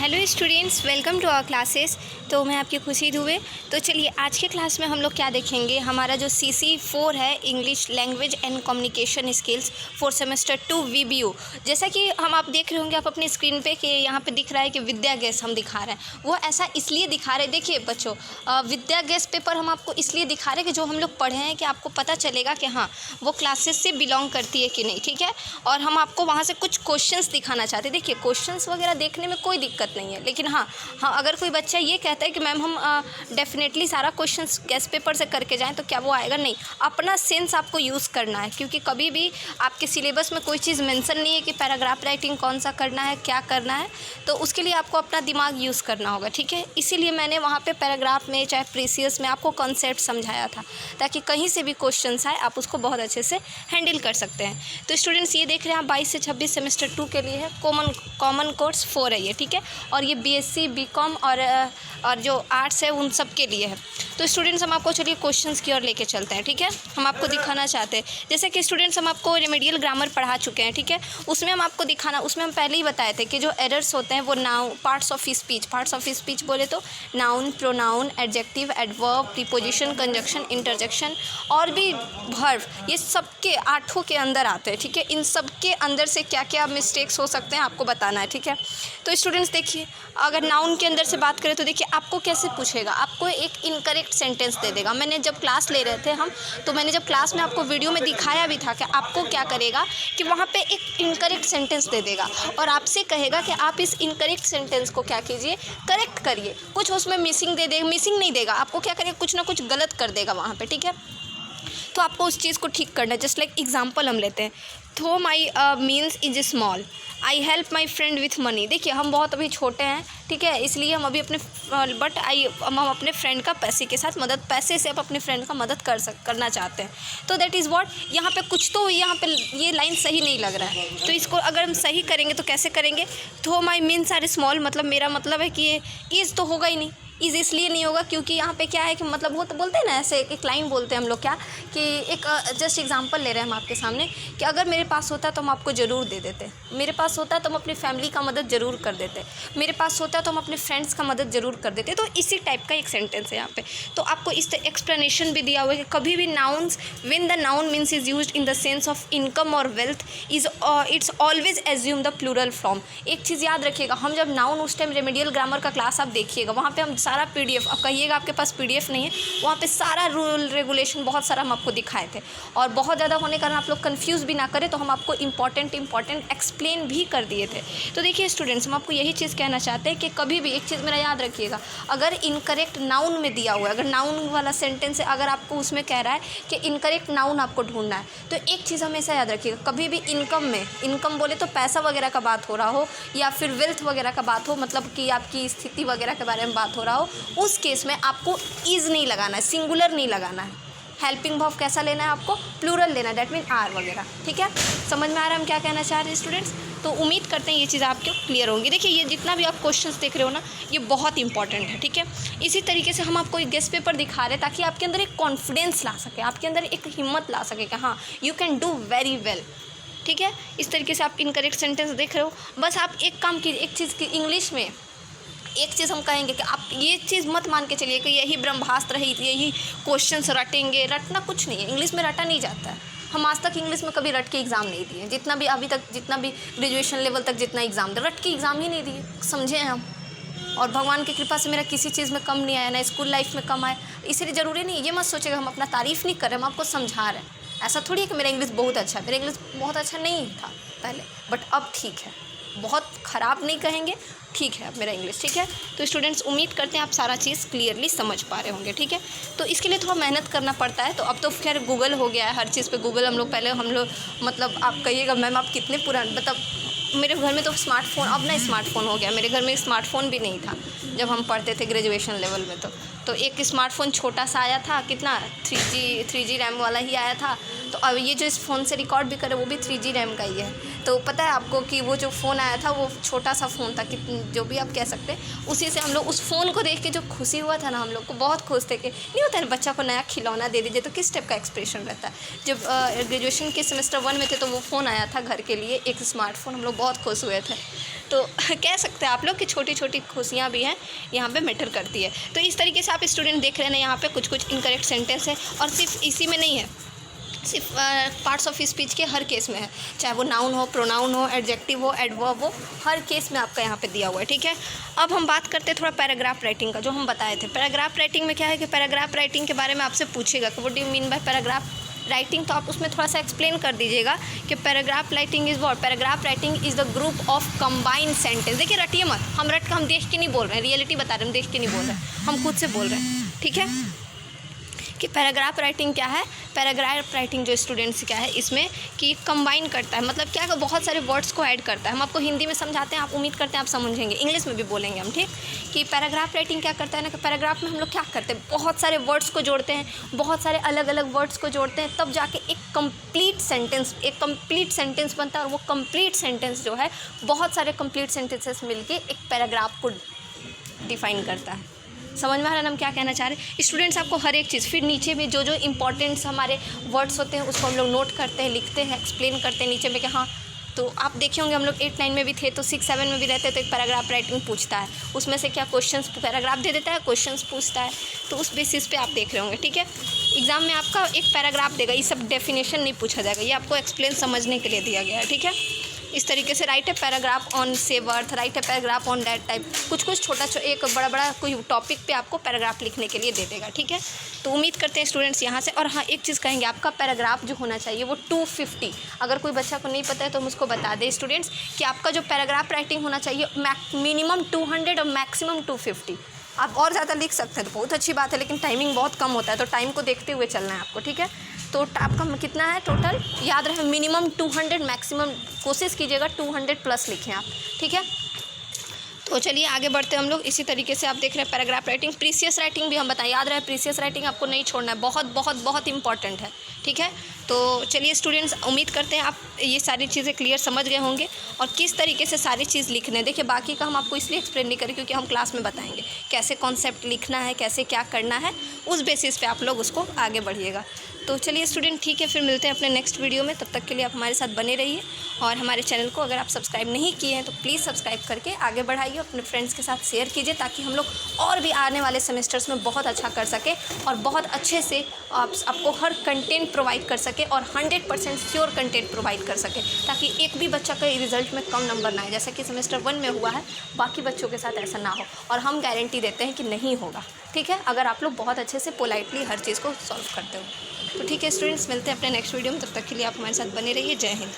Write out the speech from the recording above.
Hello students, welcome to our classes. तो मैं आपकी खुशी दुबे। तो चलिए आज के क्लास में हम लोग क्या देखेंगे, हमारा जो CC4 है, English language and communication skills for semester 2 VBU। जैसा कि आप देख रहे होंगे आप अपनी स्क्रीन पे कि यहाँ पे दिख रहा है कि विद्या गैस हम दिखा रहे हैं। वो ऐसा इसलिए दिखा रहे हैं, देखिए बच्चों, विद्या गैस पेपर हम आपको इसलिए दिखा रहे हैं कि जो हम लोग पढ़े हैं कि आपको पता चलेगा कि हाँ वो क्लासेस से बिलोंग करती है कि नहीं, ठीक है। और हम आपको वहाँ से कुछ क्वेश्चंस दिखाना चाहते हैं। देखिए क्वेश्चंस वगैरह देखने में कोई दिक्कत नहीं है, लेकिन हाँ अगर कोई बच्चा ये कहता है कि मैम हम डेफिनेटली सारा क्वेश्चंस गेस्ट पेपर से करके जाएं, तो क्या वो आएगा? नहीं, अपना सेंस आपको यूज़ करना है, क्योंकि कभी भी आपके सिलेबस में कोई चीज़ मेंशन नहीं है कि पैराग्राफ राइटिंग कौन सा करना है, क्या करना है। तो उसके लिए आपको अपना दिमाग यूज़ करना होगा, ठीक है। इसीलिए मैंने वहाँ पर पैराग्राफ में चाहे प्रीसियस में आपको कॉन्सेप्ट समझाया था, ताकि कहीं से भी क्वेश्चन आए आप उसको बहुत अच्छे से हैंडल कर सकते हैं। तो स्टूडेंट्स ये देख रहे हैं आप 22 से 26 सेमेस्टर 2 के लिए है, कॉमन कोर्स 4 है ये, ठीक है। और ये BSc BCom और जो आर्ट्स है उन सब के लिए है। तो स्टूडेंट्स हम आपको चलिए क्वेश्चंस की ओर लेके चलते हैं, ठीक है। हम आपको दिखाना चाहते हैं, जैसे कि स्टूडेंट्स हम आपको रेमेडियल ग्रामर पढ़ा चुके हैं, ठीक है। उसमें हम आपको दिखाना, उसमें हम पहले ही बताए थे कि जो एरर्स होते हैं वो पार्ट्स ऑफ स्पीच बोले तो noun, pronoun, adjective, adverb, preposition, conjunction, interjection और भी वर्ब, ये सबके 8 के अंदर आते हैं, ठीक है। इन सब के अंदर से क्या क्या मिस्टेक्स हो सकते हैं आपको बताना है, ठीक है। तो स्टूडेंट्स देखिए, अगर नाउन के अंदर से बात करें तो देखिए आपको कैसे पूछेगा, आपको एक इनकरेक्ट सेंटेंस दे देगा। मैंने जब क्लास ले रहे थे हम, तो मैंने जब क्लास में आपको वीडियो में दिखाया भी था कि आपको क्या करेगा कि वहाँ पे एक इनकरेक्ट सेंटेंस दे देगा और आपसे कहेगा कि आप इस इनकरेक्ट सेंटेंस को क्या कीजिए, करेक्ट करिए। कुछ उसमें मिसिंग दे देगा, मिसिंग नहीं देगा, आपको क्या करेगा, कुछ ना कुछ गलत कर देगा वहाँ पर, ठीक है। तो आपको उस चीज़ को ठीक करना है। जस्ट लाइक एग्जांपल हम लेते हैं, though my means is small, I help my friend with money. देखिए हम बहुत अभी छोटे हैं, ठीक है, इसलिए हम अभी हम अपने फ्रेंड का पैसे से आप अपने फ्रेंड का मदद करना चाहते हैं। तो दैट इज़ व्हाट, यहाँ पे कुछ तो यहाँ पे ये लाइन सही नहीं लग रहा है। तो इसको अगर हम सही करेंगे तो कैसे करेंगे, थो माई मीन्स आर स्मॉल, मतलब मेरा मतलब है कि ये इज़ तो होगा ही नहीं। इज़ इसलिए नहीं होगा क्योंकि यहाँ पे क्या है कि मतलब वो तो बोलते हैं ना, ऐसे एक लाइन बोलते हैं हम लोग, क्या कि एक जस्ट एग्जांपल ले रहे हैं हम आपके सामने कि अगर मेरे पास होता तो हम आपको ज़रूर दे देते, मेरे पास होता तो हम अपनी फैमिली का मदद ज़रूर कर देते, मेरे पास होता तो हम अपने फ्रेंड्स का मदद ज़रूर कर देते। तो इसी टाइप का एक सेंटेंस है यहाँ पे। तो आपको इस एक्सप्लेनेशन भी दिया हुआ है कि कभी भी nouns, when the noun means is used in the sense of income और wealth is its always assume the plural form. एक चीज़ याद रखिएगा, हम जब नाउन, उस टाइम रेमेडियल ग्रामर का क्लास आप देखिएगा, वहाँ पर हम सारा PDF, अब कहिएगा आपके पास PDF नहीं है, वहाँ पे सारा रूल रेगुलेशन बहुत सारा हम आपको दिखाए थे। और बहुत ज़्यादा होने के कारण आप लोग कंफ्यूज भी ना करें, तो हम आपको इंपॉर्टेंट एक्सप्लेन भी कर दिए थे। तो देखिए स्टूडेंट्स, हम आपको यही चीज़ कहना चाहते हैं कि कभी भी एक चीज़ मेरा याद रखिएगा, अगर इनकरेक्ट नाउन में दिया हुआ है, अगर नाउन वाला सेंटेंस है, अगर आपको उसमें कह रहा है कि इनकरेक्ट नाउन आपको ढूंढना है, तो एक चीज़ हमेशा याद रखिएगा, कभी भी इनकम बोले तो पैसा वगैरह का बात हो रहा हो, या फिर वेल्थ वगैरह का बात हो, मतलब कि आपकी स्थिति वगैरह के बारे में बात हो रहा हो, उस केस में आपको इज़ नहीं लगाना है, सिंगुलर नहीं लगाना है। हेल्पिंग वर्ब कैसा लेना है आपको, प्लूरल लेना है, दैट मीन आर वगैरह, ठीक है। समझ में आ रहा है हम क्या कहना चाह रहे हैं स्टूडेंट्स? तो उम्मीद करते हैं ये चीज़ आपको क्लियर होंगी। देखिए ये जितना भी आप क्वेश्चंस देख रहे हो ना, ये बहुत इंपॉर्टेंट है, ठीक है। इसी तरीके से हम आपको एक गेस्ट पेपर दिखा रहे हैं ताकि आपके अंदर एक कॉन्फिडेंस ला सके, आपके अंदर एक हिम्मत ला सके कि हाँ you can do very well, ठीक है। इस तरीके से आप इनकरेक्ट सेंटेंस देख रहे हो, बस आप एक काम कीजिए, एक चीज़ की इंग्लिश में एक चीज़ हम कहेंगे कि आप ये चीज़ मत मान के चलिए कि यही ब्रह्मास्त्र है, यही क्वेश्चंस रटेंगे। रटना कुछ नहीं है, इंग्लिश में रटा नहीं जाता है। हम आज तक इंग्लिश में कभी रट के एग्ज़ाम नहीं दिए, जितना भी अभी तक, जितना भी ग्रेजुएशन लेवल तक जितना एग्ज़ाम दिया, रट के एग्ज़ाम ही नहीं दिए, समझे हैं हम। और भगवान की कृपा से मेरा किसी चीज़ में कम नहीं आया, ना स्कूल लाइफ में कम आया। इसलिए ज़रूरी नहीं, ये मत सोचेगा हम अपना तारीफ़ नहीं कर रहे, हम आपको समझा रहे हैं। ऐसा थोड़ी है कि मेरा इंग्लिश बहुत अच्छा है, मेरा इंग्लिश बहुत अच्छा नहीं था पहले, बट अब ठीक है, बहुत ख़राब नहीं कहेंगे, ठीक है अब मेरा इंग्लिश, ठीक है। तो स्टूडेंट्स उम्मीद करते हैं आप सारा चीज़ क्लियरली समझ पा रहे होंगे, ठीक है। तो इसके लिए थोड़ा मेहनत करना पड़ता है। तो अब तो खैर गूगल हो गया है, हर चीज़ पे गूगल। हम लोग मतलब आप कहिएगा मैम आप कितने पुराने, मतलब मेरे घर में तो स्मार्टफोन, अब ना स्मार्टफोन हो गया, मेरे घर में स्मार्टफोन भी नहीं था जब हम पढ़ते थे ग्रेजुएशन लेवल में। तो एक स्मार्टफोन छोटा सा आया था, कितना 3G रैम वाला ही आया था। तो अब ये जो इस फ़ोन से रिकॉर्ड भी करे वो भी 3G रैम का ही है। तो पता है आपको कि वो जो फ़ोन आया था वो छोटा सा फ़ोन था, कि जो भी आप कह सकते हैं, उसी से हम लोग उस फ़ोन को देख के जो खुशी हुआ था ना, हम लोग को बहुत खुश थे कि नहीं होता है बच्चा को नया खिलौना दे दीजिए तो किस टाइप का एक्सप्रेशन रहता है। जब ग्रेजुएशन के सेमेस्टर 1 में थे तो वो फ़ोन आया था घर के लिए, एक स्मार्टफोन, हम लोग बहुत खुश हुए थे, तो कह सकते हैं आप लोग कि छोटी छोटी खुशियाँ भी हैं यहाँ पे मैटर करती है। तो इस तरीके से आप स्टूडेंट देख रहे हैं यहाँ पे कुछ कुछ इनकरेक्ट सेंटेंस है, और सिर्फ इसी में नहीं है, सिर्फ पार्ट्स ऑफ स्पीच के हर केस में है, चाहे वो नाउन हो, प्रोनाउन हो, एडजेक्टिव हो, एडवर्ब हो, हर केस में आपका यहाँ पे दिया हुआ है। ठीक है, अब हम बात करते हैं थोड़ा पैराग्राफ राइटिंग का, जो हम बताए थे। पैराग्राफ राइटिंग में क्या है कि पैराग्राफ राइटिंग के बारे में आपसे पूछेगा कि what do you mean by paragraph writing, तो आप उसमें थोड़ा सा एक्सप्लेन कर दीजिएगा कि paragraph writing is what, paragraph writing is the group of combined sentence. देखिए रटिए मत, हम देख के नहीं बोल रहे हैं, रियलिटी बता रहे हैं, हम देख के नहीं बोल रहे हैं, हम खुद से बोल रहे हैं। ठीक है, कि पैराग्राफ राइटिंग क्या है। पैराग्राफ राइटिंग जो स्टूडेंट्स क्या है इसमें कि कंबाइन करता है, मतलब क्या, बहुत सारे वर्ड्स को ऐड करता है। हम आपको हिंदी में समझाते हैं, आप उम्मीद करते हैं आप समझेंगे, इंग्लिश में भी बोलेंगे हम। ठीक, कि पैराग्राफ राइटिंग क्या करता है ना, कि पैराग्राफ में हम लोग क्या करते हैं, बहुत सारे वर्ड्स को जोड़ते हैं, बहुत सारे अलग अलग वर्ड्स को जोड़ते हैं, तब जाके एक कंप्लीट सेंटेंस बनता है। और वो कंप्लीट सेंटेंस जो है, बहुत सारे कंप्लीट सेंटेंसेस मिलके एक पैराग्राफ को डिफाइन करता है। समझ में आ रहा है हम क्या कहना चाह रहे हैं स्टूडेंट्स। आपको हर एक चीज़, फिर नीचे में जो जो इंपॉर्टेंट्स हमारे वर्ड्स होते हैं उसको हम लोग नोट करते हैं, लिखते हैं, एक्सप्लेन करते हैं नीचे में कि हाँ। तो आप देखे होंगे हम लोग 8-9 में भी थे, तो 6-7 में भी रहते हैं, तो एक पैराग्राफ राइटिंग पूछता है, उसमें से क्या क्वेश्चंस, पैराग्राफ दे देता है, क्वेश्चंस पूछता है, तो उस बेसिस पे आप देख रहे होंगे। ठीक है, एग्जाम में आपका एक पैराग्राफ देगा, ये सब डेफिनेशन नहीं पूछा जाएगा, ये आपको एक्सप्लेन समझने के लिए दिया गया है। ठीक है, इस तरीके से राइट ए पैराग्राफ ऑन से worth, right a paragraph on that type, कुछ कुछ छोटा एक बड़ा कोई टॉपिक पे आपको पैराग्राफ लिखने के लिए दे देगा। ठीक है, तो उम्मीद करते हैं स्टूडेंट्स यहाँ से। और हाँ, एक चीज़ कहेंगे, आपका पैराग्राफ जो होना चाहिए वो 250, अगर कोई बच्चा को नहीं पता है तो हम उसको बता दें स्टूडेंट्स कि आपका जो पैराग्राफ राइटिंग होना चाहिए मिनिमम 200 और मैक्सिमम 250। आप और ज़्यादा लिख सकते हैं तो बहुत अच्छी बात है, लेकिन टाइमिंग बहुत कम होता है, तो टाइम को देखते हुए चलना है आपको। ठीक है, तो आपका कितना है टोटल, याद रहे मिनिमम 200, मैक्सिमम कोशिश कीजिएगा 200 प्लस लिखें आप। ठीक है, तो चलिए आगे बढ़ते हैं हम लोग। इसी तरीके से आप देख रहे हैं पैराग्राफ राइटिंग, प्रीसियस राइटिंग भी हम बताएं, याद रहे प्रीसियस राइटिंग आपको नहीं छोड़ना है, बहुत बहुत बहुत इंपॉर्टेंट है। ठीक है, तो चलिए स्टूडेंट्स, उम्मीद करते हैं आप ये सारी चीज़ें क्लियर समझ गए होंगे और किस तरीके से सारी चीज़ लिखना है। देखिए बाकी का हम आपको इसलिए एक्सप्लेन नहीं करें क्योंकि हम क्लास में बताएंगे कैसे कॉन्सेप्ट लिखना है, कैसे क्या करना है, उस बेसिस पे आप लोग उसको आगे बढ़िएगा। तो चलिए स्टूडेंट, ठीक है, फिर मिलते हैं अपने नेक्स्ट वीडियो में। तब तक के लिए आप हमारे साथ बने रहिए, और हमारे चैनल को अगर आप सब्सक्राइब नहीं किए हैं तो प्लीज़ सब्सक्राइब करके आगे बढ़ाइए, अपने फ्रेंड्स के साथ शेयर कीजिए, ताकि हम लोग और भी आने वाले सेमेस्टर्स में बहुत अच्छा कर सकें और बहुत अच्छे से आपको हर कंटेंट प्रोवाइड कर सके और 100% श्योर कंटेंट प्रोवाइड कर सके, ताकि एक भी बच्चा का रिजल्ट में कम नंबर ना आए, जैसा कि सेमेस्टर 1 में हुआ है, बाकी बच्चों के साथ ऐसा ना हो। और हम गारंटी देते हैं कि नहीं होगा। ठीक है, अगर आप लोग बहुत अच्छे से पोलाइटली हर चीज़ को सॉल्व करते हो। तो ठीक है स्टूडेंट्स, मिलते हैं अपने नेक्स्ट वीडियो में, तब तक के लिए आप हमारे साथ बने रहिए। जय हिंद।